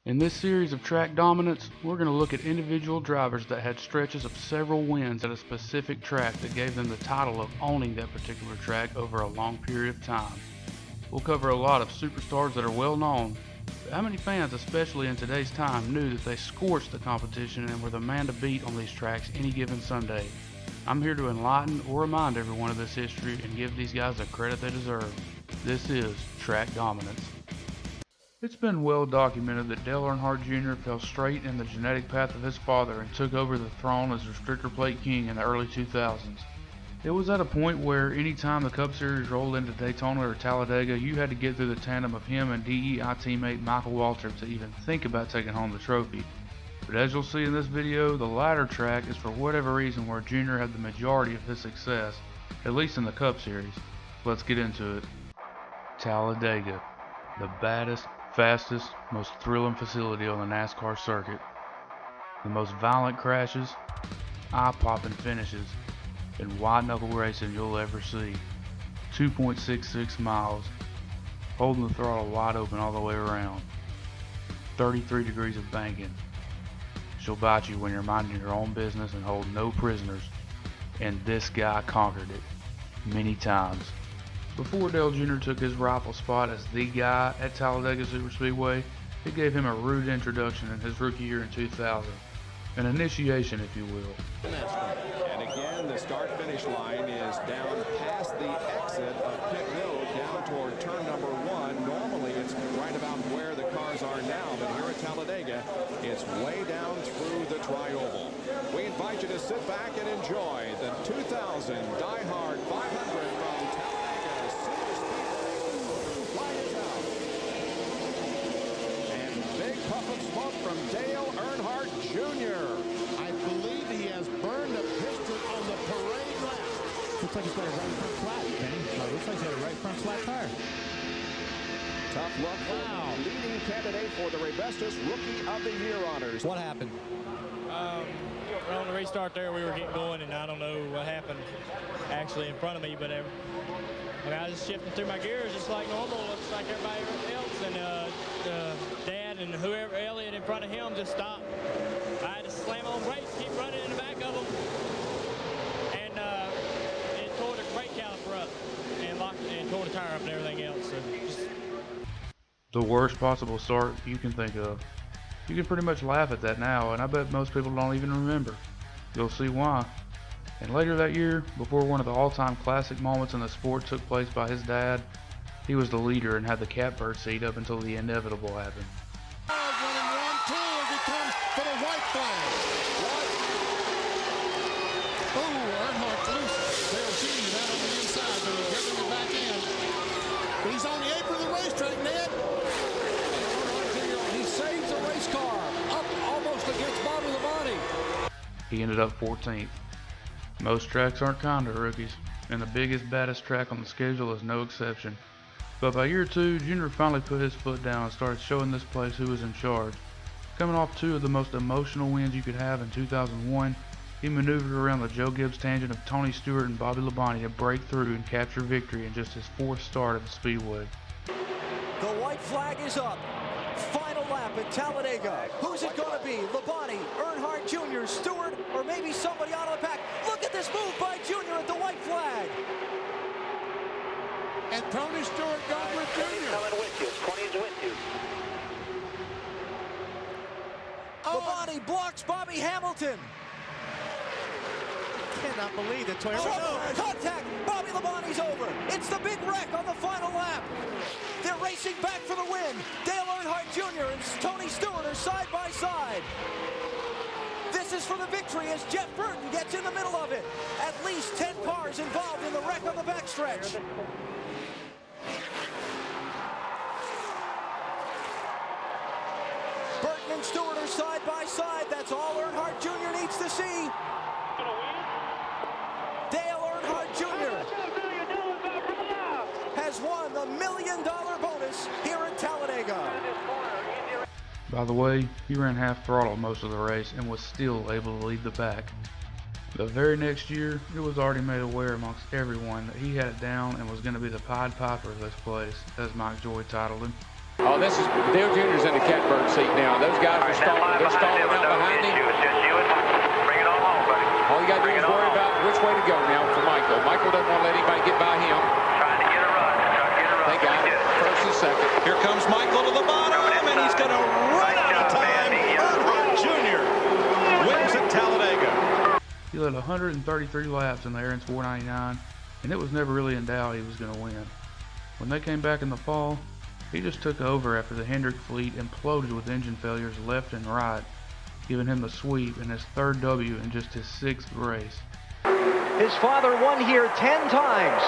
In this series of track dominance, we're going to look at individual drivers that had stretches of several wins at a specific track that gave them the title of owning that particular track over a long period of time. We'll cover a lot of superstars that are well known, but how many fans, especially in today's time, knew that they scorched the competition and were the man to beat on these tracks any given Sunday? I'm here to enlighten or remind everyone of this history and give these guys the credit they deserve. This is Track Dominance. It's been well documented that Dale Earnhardt Jr. fell straight in the genetic path of his father and took over the throne as restrictor plate king in the early 2000s. It was at a point where any time the Cup Series rolled into Daytona or Talladega, you had to get through the tandem of him and DEI teammate Michael Waltrip to even think about taking home the trophy. But as you'll see in this video, the latter track is for whatever reason where Jr. had the majority of his success, at least in the Cup Series. Let's get into it. Talladega, the baddest, fastest, most thrilling facility on the NASCAR circuit. The most violent crashes, eye-popping finishes, and wide-knuckle racing you'll ever see. 2.66 miles, holding the throttle wide open all the way around. 33 degrees of banking. She'll bite you when you're minding your own business and hold no prisoners. And this guy conquered it many times. Before Dale Jr. took his rightful spot as the guy at Talladega Superspeedway, it gave him a rude introduction in his rookie year in 2000. An initiation, if you will. And again, the start-finish line is down past the exit of pit road down toward turn number 1. Normally, it's right about where the cars are now, but here at Talladega, it's way down through the tri-oval. We invite you to sit back and enjoy the 2000 Die-Hard 500 from Talladega Superspeedway. Flag is out. And big puff of smoke from Dale Earnhardt Jr. I believe he has burned a piston on the parade lap. Looks like he's got a right front flat, Kenny. Looks like he's got a right front flat tire. Tough luck for the leading candidate for the Rebestos Rookie of the Year honors. What happened? On the restart there, we were getting going, and I don't know what happened actually in front of me, but I was just shifting through my gears just like normal, looks like everybody else, and Dad and whoever, Elliott in front of him, just stopped. I had to slam on brakes, keep running in the back of them, and it tore the brake caliper up and locked and tore the tire up and everything else. So just The worst possible start you can think of. You can pretty much laugh at that now, and I bet most people don't even remember. You'll see why. And later that year, before one of the all-time classic moments in the sport took place by his dad, he was the leader and had the catbird seat up until the inevitable happened. Winning 1-2 as he comes for the white flag. Oh, Earnhardt loose. Dale Jr. down on the inside, but he's getting it back in. He's on the apron of the racetrack, Ned. He saves the race car up almost against Bobby Labonte. He ended up 14th. Most tracks aren't kind to rookies, and the biggest, baddest track on the schedule is no exception. But by year 2, Jr. finally put his foot down and started showing this place who was in charge. Coming off 2 of the most emotional wins you could have in 2001, he maneuvered around the Joe Gibbs tangent of Tony Stewart and Bobby Labonte to break through and capture victory in just his 4th start at the Speedway. The white flag is up. Final lap at Talladega. Who's it going to be? Labonte, Earnhardt Jr., Stewart, or maybe somebody out of the pack? Look at this move by Jr. at the white flag. And Tony Stewart goes with Jr. Coming with you. 20's with you. Labonte blocks Bobby Hamilton. Cannot believe that Toyota. Contact! Bobby Labonte's over. It's the big wreck on the final lap. They're racing back for the win. Dale Earnhardt Jr. and Tony Stewart are side by side. This is for the victory as Jeff Burton gets in the middle of it. At least 10 cars involved in the wreck on the backstretch. Burton and Stewart are side by side. That's all Earnhardt Jr. needs to see. Dale Earnhardt Jr. has won the $1 million bonus here at Talladega. By the way, he ran half throttle most of the race and was still able to lead the pack. The very next year, it was already made aware amongst everyone that he had it down and was going to be the Pied Piper of this place, as Mike Joy titled him. Oh, this is Dale Jr.'s in the catbird seat now. Those guys are stalling out behind him. Bring it on home, buddy. All you got to do is worry about which way to go now for Michael. Michael doesn't want to let anybody get by him. Trying to get a run. They got it. First and second. Here comes Michael to the bottom, and he's going to run out of time. Earnhardt Jr. wins at Talladega. He led 133 laps in the Aaron's 499, and it was never really in doubt he was going to win. When they came back in the fall, he just took over after the Hendrick fleet imploded with engine failures left and right, giving him the sweep and his third W in just his 6th race. His father won here 10 times.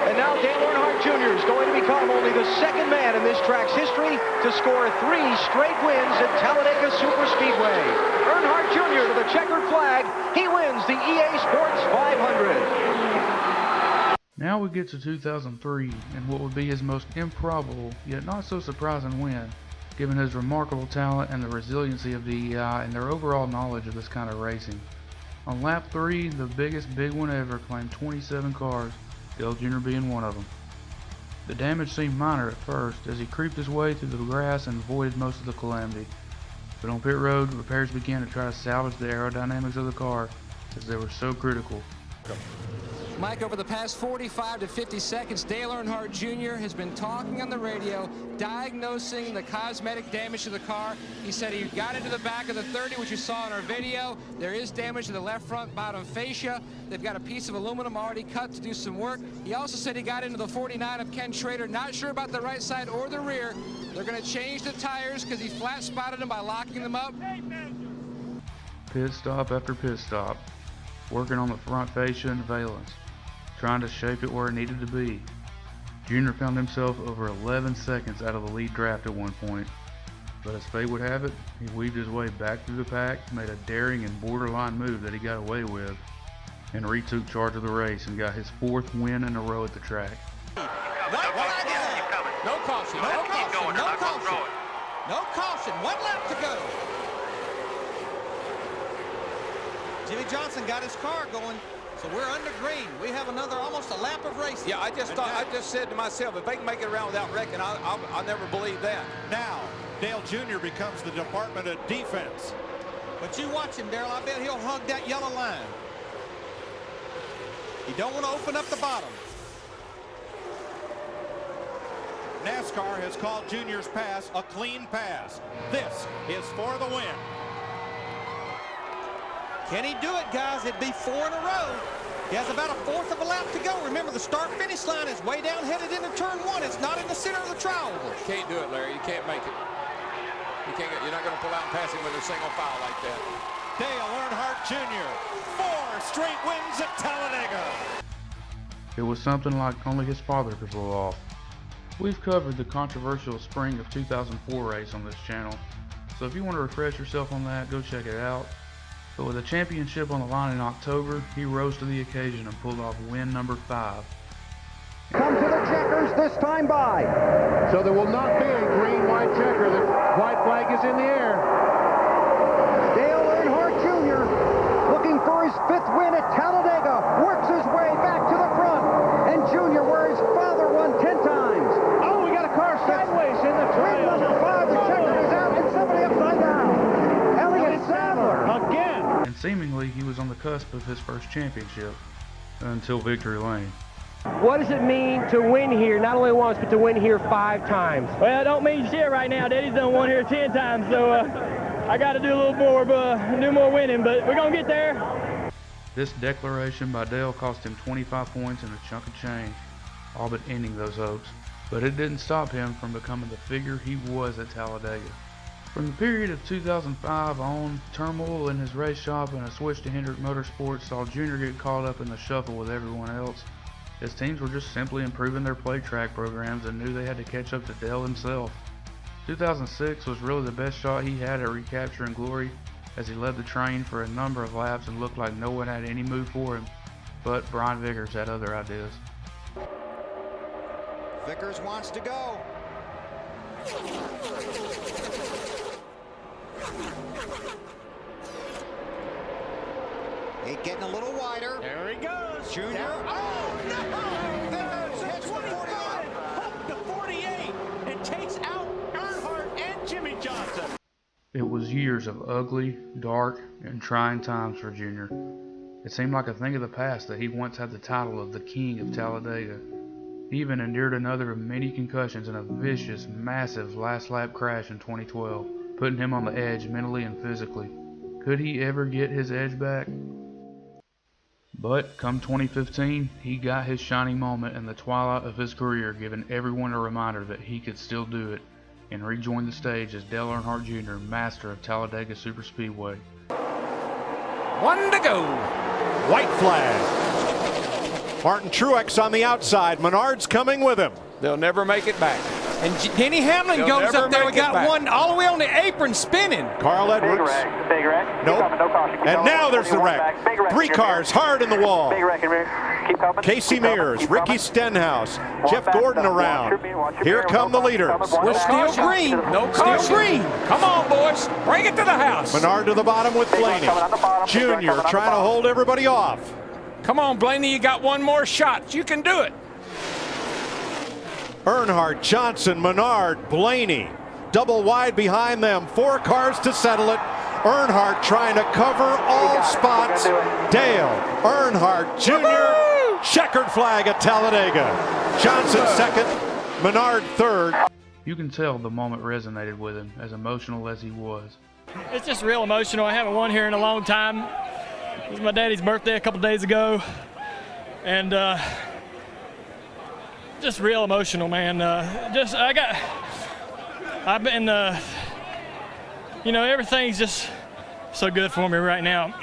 And now Dale Earnhardt Jr. is going to become only the second man in this track's history to score 3 straight wins at Talladega Superspeedway. Earnhardt Jr. to the checkered flag. He wins the EA Sports 500. Now we get to 2003 and what would be his most improbable yet not so surprising win, given his remarkable talent and the resiliency of DEI and their overall knowledge of this kind of racing. On lap 3, the biggest big one ever claimed 27 cars, Dale Jr. being one of them. The damage seemed minor at first as he creeped his way through the grass and avoided most of the calamity. But on pit road, repairs began to try to salvage the aerodynamics of the car as they were so critical. Mike, over the past 45 to 50 seconds, Dale Earnhardt Jr. has been talking on the radio, diagnosing the cosmetic damage to the car. He said he got into the back of the 30, which you saw in our video. There is damage to the left front bottom fascia. They've got a piece of aluminum already cut to do some work. He also said he got into the 49 of Ken Schrader, not sure about the right side or the rear. They're going to change the tires because he flat spotted them by locking them up. Pit stop after pit stop, working on the front fascia and valence, trying to shape it where it needed to be. Jr. found himself over 11 seconds out of the lead draft at one point, but as fate would have it, he weaved his way back through the pack, made a daring and borderline move that he got away with, and retook charge of the race and got his 4th win in a row at the track. No caution, no caution, no caution. No caution, 1 lap to go. Jimmy Johnson got his car going. So we're under green. We have another almost a lap of racing. Yeah, I just said to myself, if they can make it around without wrecking, I'll never believe that. Now, Dale Jr. becomes the Department of Defense. But you watch him, Darrell. I bet he'll hug that yellow line. You don't want to open up the bottom. NASCAR has called Jr.'s pass a clean pass. This is for the win. Can he do it, guys? It'd be 4 in a row. He has about a 1/4 of a lap to go. Remember, the start-finish line is way down headed into turn 1. It's not in the center of the triangle. You can't do it, Larry. You can't make it. You're not going to pull out and pass him with a single foul like that. Dale Earnhardt Jr. 4 straight wins at Talladega. It was something like only his father could pull off. We've covered the controversial spring of 2004 race on this channel, so if you want to refresh yourself on that, go check it out. But with a championship on the line in October, he rose to the occasion and pulled off win number 5. Come to the checkers this time by. So there will not be a green-white checker. The white flag is in the air. Dale Earnhardt Jr. looking for his 5th win at Talladega, works his way back to the front. And Jr., where his father won 10 times. Oh, we got a car sideways in the Win trail. number 5, the checker is out, and somebody upside down. Elliott Sadler. Again. And seemingly he was on the cusp of his first championship until victory lane. What does it mean to win here, not only once, but to win here 5 times? Well, it don't mean shit right now. Daddy's done won here 10 times, so I got to do a little more, do more winning, but we're going to get there. This declaration by Dale cost him 25 points and a chunk of change, all but ending those hopes. But it didn't stop him from becoming the figure he was at Talladega. From the period of 2005 on, turmoil in his race shop and a switch to Hendrick Motorsports saw Jr. get caught up in the shuffle with everyone else. His teams were just simply improving their play track programs and knew they had to catch up to Dale himself. 2006 was really the best shot he had at recapturing glory, as he led the train for a number of laps and looked like no one had any move for him. But Brian Vickers had other ideas. Vickers wants to go. He's getting a little wider. There he goes. Jr. Oh, no! Vickers hits 25, up to 48, and takes out It was years of ugly, dark, and trying times for Jr. It seemed like a thing of the past that he once had the title of the King of Talladega. He even endured another of many concussions in a vicious, massive last lap crash in 2012, putting him on the edge mentally and physically. Could he ever get his edge back? But come 2015, he got his shining moment in the twilight of his career, giving everyone a reminder that he could still do it, and rejoined the stage as Dale Earnhardt Jr., master of Talladega Superspeedway. 1 to go. White flag. Martin Truex on the outside. Menard's coming with him. They'll never make it back. And Denny Hamlin goes up there. We got one all the way on the apron spinning. Carl Edwards. Big wreck. Nope. No caution. And now there's the wreck. Three cars hard in the wall. Big wreck in rear. Keep coming. Casey Mears, Ricky Stenhouse, Jeff Gordon around. Here come the leaders. We're still green. No caution. Still green. Come on, boys. Bring it to the house. Menard to the bottom with Blaney. Jr. trying to hold everybody off. Come on, Blaney. You got one more shot. You can do it. Earnhardt, Johnson, Menard, Blaney. Double wide behind them. 4 cars to settle it. Earnhardt trying to cover all spots. Dale Earnhardt Jr. Checkered flag at Talladega. Johnson second. Menard third. You can tell the moment resonated with him, as emotional as he was. It's just real emotional. I haven't won here in a long time. It was my daddy's birthday a couple days ago, and just real emotional, man. I've been, everything's just so good for me right now.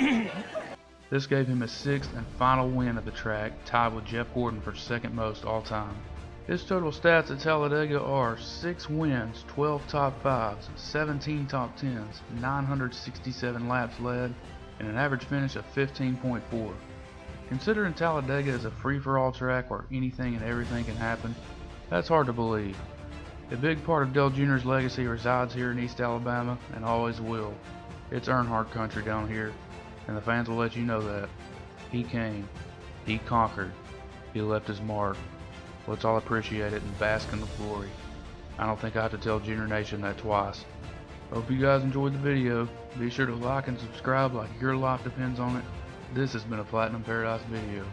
This gave him his 6th and final win at the track, tied with Jeff Gordon for second most all time. His total stats at Talladega are 6 wins, 12 top 5s, 17 top 10s, 967 laps led, and an average finish of 15.4. Considering Talladega is a free-for-all track where anything and everything can happen, that's hard to believe. A big part of Dale Jr.'s legacy resides here in East Alabama and always will. It's Earnhardt country down here, and the fans will let you know that. He came, he conquered, he left his mark. Let's all appreciate it and bask in the glory. I don't think I have to tell Junior Nation that twice. Hope you guys enjoyed the video. Be sure to like and subscribe like your life depends on it. This has been a Platinum Paradise video.